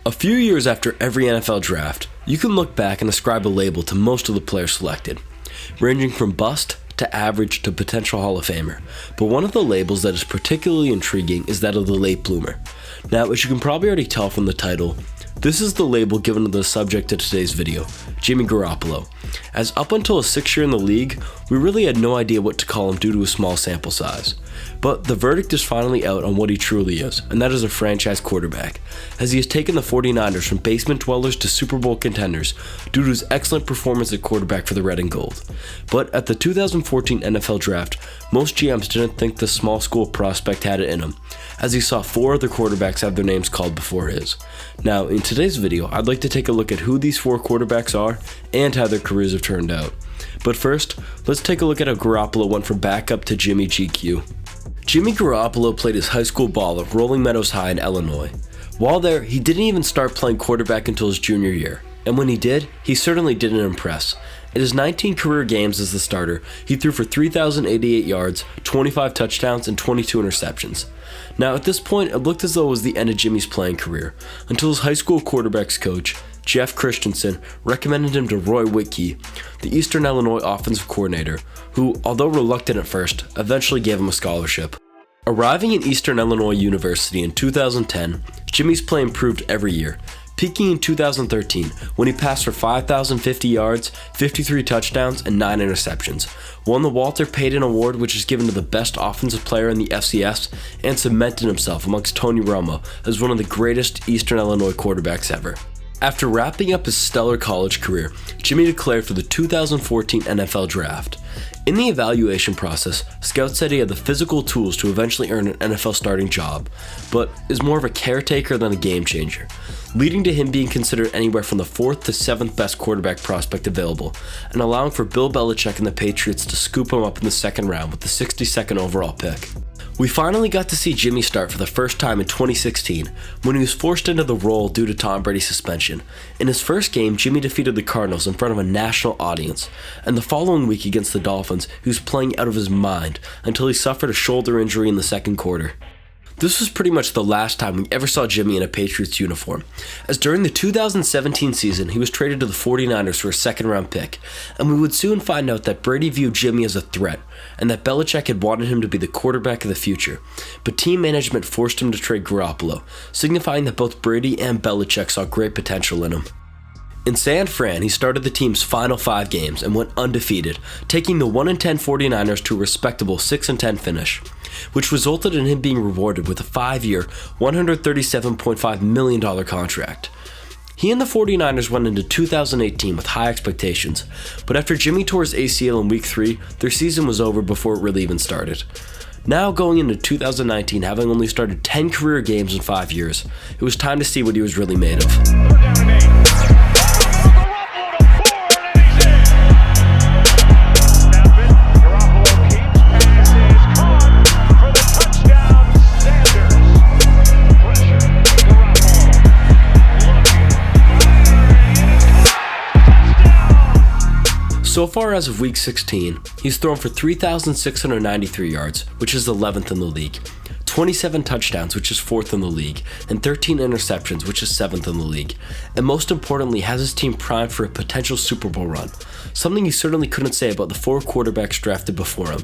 A few years after every NFL draft, you can look back and ascribe a label to most of the players selected, ranging from bust to average to potential Hall of Famer. But one of the labels that is particularly intriguing is that of the late bloomer. Now, as you can probably already tell from the title, this is the label given to the subject of today's video, Jimmy Garoppolo, as up until his 6th year in the league, we really had no idea what to call him due to a small sample size. But the verdict is finally out on what he truly is, and that is a franchise quarterback, as he has taken the 49ers from basement dwellers to Super Bowl contenders due to his excellent performance at quarterback for the red and gold. But at the 2014 NFL Draft, most GMs didn't think the small school prospect had it in him, as he saw 4 other quarterbacks have their names called before his. Now, in today's video, I'd like to take a look at who these 4 quarterbacks are and how their careers have turned out. But first, let's take a look at how Garoppolo went from backup to Jimmy GQ. Jimmy Garoppolo played his high school ball at Rolling Meadows High in Illinois. While there, he didn't even start playing quarterback until his junior year, and when he did, he certainly didn't impress. In his 19 career games as the starter, he threw for 3,088 yards, 25 touchdowns, and 22 interceptions. Now, at this point, it looked as though it was the end of Jimmy's playing career, until his high school quarterbacks coach, Jeff Christensen, recommended him to Roy Whitkey, the Eastern Illinois offensive coordinator, who, although reluctant at first, eventually gave him a scholarship. Arriving at Eastern Illinois University in 2010, Jimmy's play improved every year, peaking in 2013 when he passed for 5,050 yards, 53 touchdowns, and 9 interceptions, won the Walter Payton Award, which is given to the best offensive player in the FCS, and cemented himself amongst Tony Romo as one of the greatest Eastern Illinois quarterbacks ever. After wrapping up his stellar college career, Jimmy declared for the 2014 NFL Draft. In the evaluation process, scouts said he had the physical tools to eventually earn an NFL starting job, but is more of a caretaker than a game changer, leading to him being considered anywhere from the 4th to 7th best quarterback prospect available, and allowing for Bill Belichick and the Patriots to scoop him up in the 2nd round with the 62nd overall pick. We finally got to see Jimmy start for the first time in 2016, when he was forced into the role due to Tom Brady's suspension. In his first game, Jimmy defeated the Cardinals in front of a national audience, and the following week against the Dolphins, he was playing out of his mind until he suffered a shoulder injury in the 2nd quarter. This was pretty much the last time we ever saw Jimmy in a Patriots uniform, as during the 2017 season he was traded to the 49ers for a 2nd round pick, and we would soon find out that Brady viewed Jimmy as a threat, and that Belichick had wanted him to be the quarterback of the future, but team management forced him to trade Garoppolo, signifying that both Brady and Belichick saw great potential in him. In San Fran, he started the team's final 5 games and went undefeated, taking the 1-10 49ers to a respectable 6-10 finish, which resulted in him being rewarded with a 5-year, $137.5 million contract. He and the 49ers went into 2018 with high expectations, but after Jimmy tore his ACL in Week 3, their season was over before it really even started. Now going into 2019, having only started 10 career games in 5 years, it was time to see what he was really made of. So far as of Week 16, he's thrown for 3,693 yards, which is 11th in the league, 27 touchdowns, which is 4th in the league, and 13 interceptions, which is 7th in the league, and most importantly has his team primed for a potential Super Bowl run, something you certainly couldn't say about the 4 quarterbacks drafted before him.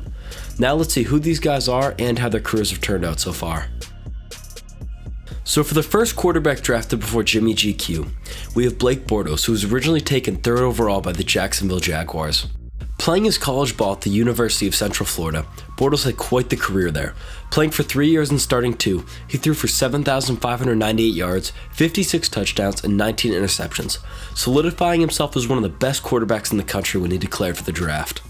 Now let's see who these guys are and how their careers have turned out so far. So for the first quarterback drafted before Jimmy GQ, we have Blake Bortles, who was originally taken 3rd overall by the Jacksonville Jaguars. Playing his college ball at the University of Central Florida, Bortles had quite the career there. Playing for 3 years and starting 2, he threw for 7,598 yards, 56 touchdowns, and 19 interceptions, solidifying himself as one of the best quarterbacks in the country when he declared for the draft.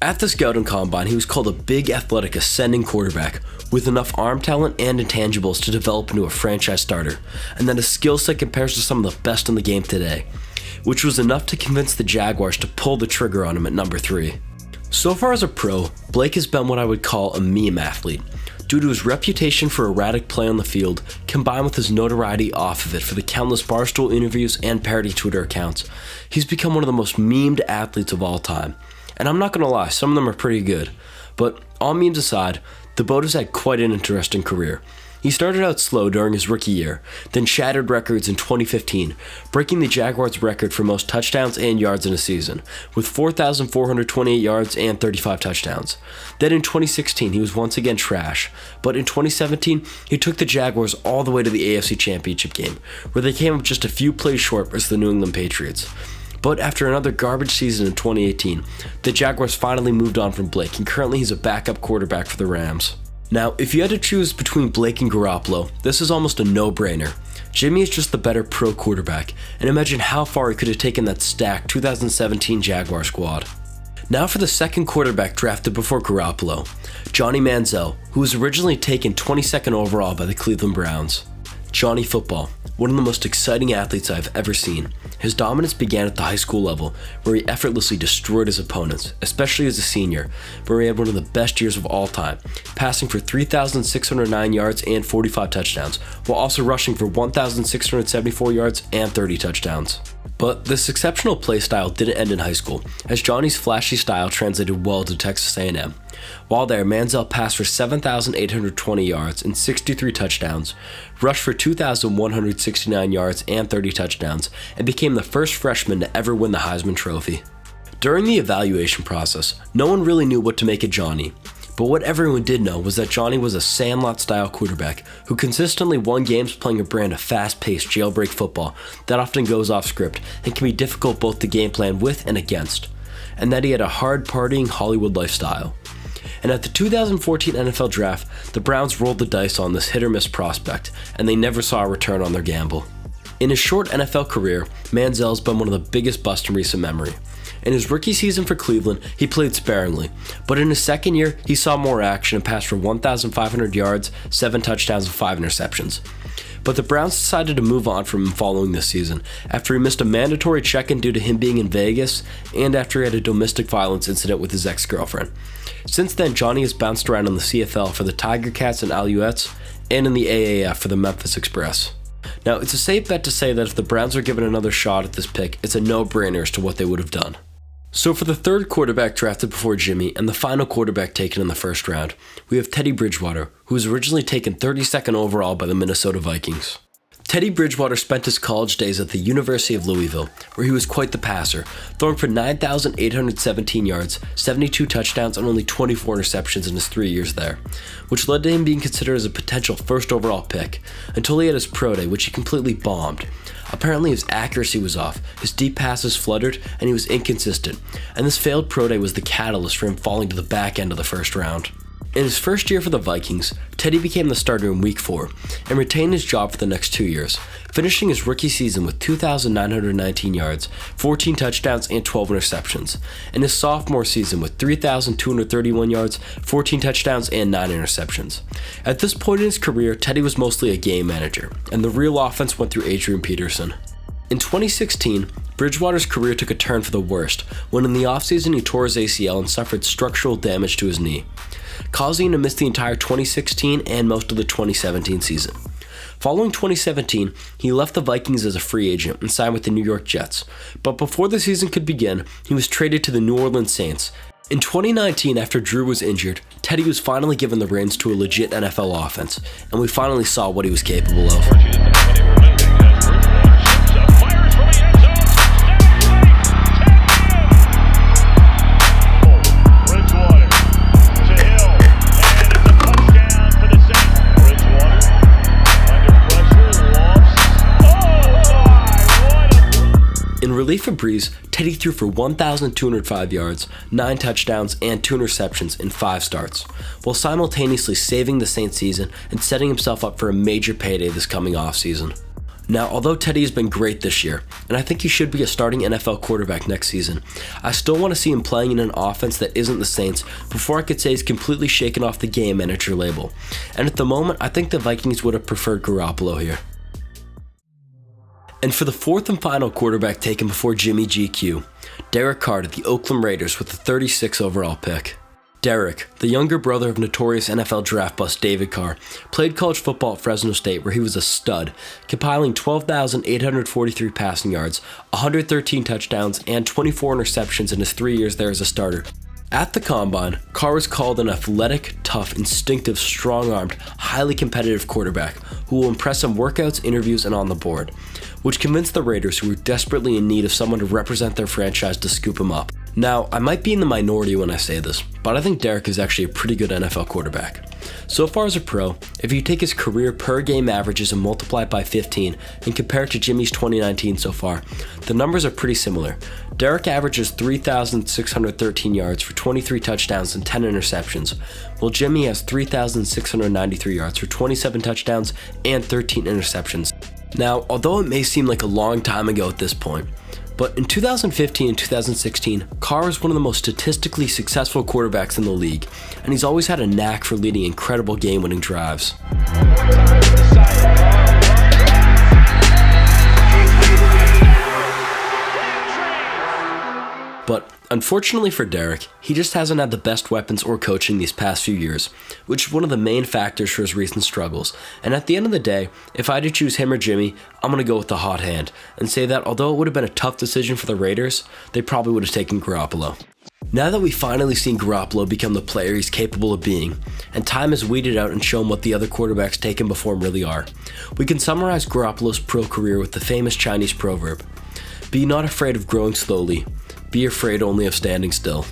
At the scouting combine, he was called a big, athletic, ascending quarterback with enough arm talent and intangibles to develop into a franchise starter, and that his skill set compares to some of the best in the game today, which was enough to convince the Jaguars to pull the trigger on him at number 3. So far as a pro, Blake has been what I would call a meme athlete, due to his reputation for erratic play on the field, combined with his notoriety off of it for the countless Barstool interviews and parody Twitter accounts. He's become one of the most memed athletes of all time. And I'm not gonna lie, some of them are pretty good. But all memes aside, the Boat has had quite an interesting career. He started out slow during his rookie year, then shattered records in 2015, breaking the Jaguars' record for most touchdowns and yards in a season, with 4,428 yards and 35 touchdowns. Then in 2016, he was once again trash, but in 2017, he took the Jaguars all the way to the AFC Championship game, where they came up just a few plays short versus the New England Patriots. But after another garbage season in 2018, the Jaguars finally moved on from Blake, and currently he's a backup quarterback for the Rams. Now, if you had to choose between Blake and Garoppolo, this is almost a no-brainer. Jimmy is just the better pro quarterback, and imagine how far he could have taken that stacked 2017 Jaguar squad. Now for the second quarterback drafted before Garoppolo, Johnny Manziel, who was originally taken 22nd overall by the Cleveland Browns. Johnny Football, one of the most exciting athletes I've ever seen. His dominance began at the high school level, where he effortlessly destroyed his opponents, especially as a senior, where he had one of the best years of all time, passing for 3,609 yards and 45 touchdowns, while also rushing for 1,674 yards and 30 touchdowns. But this exceptional play style didn't end in high school, as Johnny's flashy style translated well to Texas A&M. While there, Manziel passed for 7,820 yards and 63 touchdowns, rushed for 2,169 yards and 30 touchdowns, and became the first freshman to ever win the Heisman Trophy. During the evaluation process, no one really knew what to make of Johnny. But what everyone did know was that Johnny was a Sandlot-style quarterback who consistently won games playing a brand of fast-paced jailbreak football that often goes off script and can be difficult both to game plan with and against, and that he had a hard-partying Hollywood lifestyle. And at the 2014 NFL Draft, the Browns rolled the dice on this hit-or-miss prospect, and they never saw a return on their gamble. In his short NFL career, Manziel's been one of the biggest busts in recent memory. In his rookie season for Cleveland, he played sparingly, but in his second year, he saw more action and passed for 1,500 yards, 7 touchdowns, and 5 interceptions. But the Browns decided to move on from him following this season, after he missed a mandatory check-in due to him being in Vegas, and after he had a domestic violence incident with his ex-girlfriend. Since then, Johnny has bounced around in the CFL for the Tiger Cats and Alouettes, and in the AAF for the Memphis Express. Now, it's a safe bet to say that if the Browns are given another shot at this pick, it's a no-brainer as to what they would have done. So for the third quarterback drafted before Jimmy and the final quarterback taken in the first round, we have Teddy Bridgewater, who was originally taken 32nd overall by the Minnesota Vikings. Teddy Bridgewater spent his college days at the University of Louisville, where he was quite the passer, throwing for 9,817 yards, 72 touchdowns, and only 24 interceptions in his 3 years there, which led to him being considered as a potential first overall pick, until he had his pro day, which he completely bombed. Apparently his accuracy was off, his deep passes fluttered, and he was inconsistent, and this failed pro day was the catalyst for him falling to the back end of the first round. In his first year for the Vikings, Teddy became the starter in Week 4 and retained his job for the next 2 years, finishing his rookie season with 2,919 yards, 14 touchdowns, and 12 interceptions, and his sophomore season with 3,231 yards, 14 touchdowns, and 9 interceptions. At this point in his career, Teddy was mostly a game manager, and the real offense went through Adrian Peterson. In 2016, Bridgewater's career took a turn for the worst when in the offseason he tore his ACL and suffered structural damage to his knee, causing him to miss the entire 2016 and most of the 2017 season. Following 2017, he left the Vikings as a free agent and signed with the New York Jets, but before the season could begin, he was traded to the New Orleans Saints. In 2019, after Drew was injured, Teddy was finally given the reins to a legit NFL offense, and we finally saw what he was capable of. In relief of Breeze, Teddy threw for 1,205 yards, 9 touchdowns, and 2 interceptions in 5 starts, while simultaneously saving the Saints season and setting himself up for a major payday this coming offseason. Now, although Teddy has been great this year, and I think he should be a starting NFL quarterback next season, I still want to see him playing in an offense that isn't the Saints before I could say he's completely shaken off the game manager label. And at the moment, I think the Vikings would have preferred Garoppolo here. And for the fourth and final quarterback taken before Jimmy GQ, Derek Carr to the Oakland Raiders with the 36th overall pick. Derek, the younger brother of notorious NFL draft bust David Carr, played college football at Fresno State where he was a stud, compiling 12,843 passing yards, 113 touchdowns, and 24 interceptions in his 3 years there as a starter. At the Combine, Carr was called an athletic, tough, instinctive, strong-armed, highly competitive quarterback who will impress in workouts, interviews, and on the board, which convinced the Raiders, who were desperately in need of someone to represent their franchise, to scoop him up. Now, I might be in the minority when I say this, but I think Derek is actually a pretty good NFL quarterback. So far as a pro, if you take his career per game averages and multiply it by 15 and compare it to Jimmy's 2019 so far, the numbers are pretty similar. Derek averages 3,613 yards for 23 touchdowns and 10 interceptions, while Jimmy has 3,693 yards for 27 touchdowns and 13 interceptions. Now, although it may seem like a long time ago at this point, but in 2015 and 2016, Carr was one of the most statistically successful quarterbacks in the league, and he's always had a knack for leading incredible game-winning drives. But unfortunately for Derek, he just hasn't had the best weapons or coaching these past few years, which is one of the main factors for his recent struggles. And at the end of the day, if I had to choose him or Jimmy, I'm going to go with the hot hand and say that although it would have been a tough decision for the Raiders, they probably would have taken Garoppolo. Now that we've finally seen Garoppolo become the player he's capable of being, and time has weeded out and shown what the other quarterbacks taken before him really are, we can summarize Garoppolo's pro career with the famous Chinese proverb, "Be not afraid of growing slowly, be afraid only of standing still."